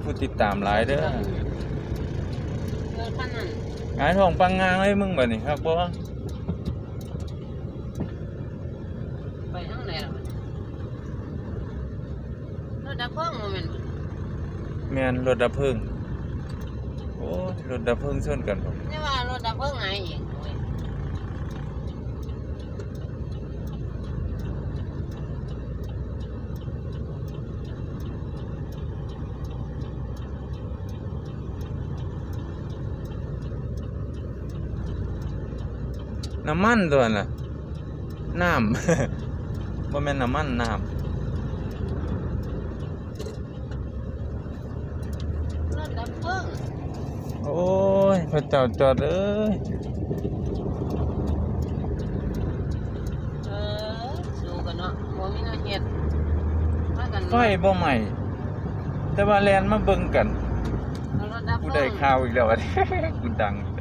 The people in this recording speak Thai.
ผู้ติดตามหลายเด้อ ขั้นนั้น หงายท้องปังงางเลยมึงบัดนี้ครับบ่ ไปทางไหนล่ะมันรถดับเพลิงโมเมนต์ แม่นรถดับเพลิงโอ้ยรถดับเพลิงชนกันบ่ นี่ว่ารถดับเพลิงไงอีกโอ้ย น้ำมันตัวน่ะน้ำ บ่แม่นน้ำมันน้ำ รถดับเพลิง โอ้ยพระเจ้าจอดเอ้ย สู้กันเนาะบ่มีแนวเฮ็ดมากัน ไฟบ่ใหม่แต่ว่าแลนมาเบิ่งกัน รถดับเพ กู ลิ ได้ ง ข่าวอีกแล้ว กูดังอีกแล้ว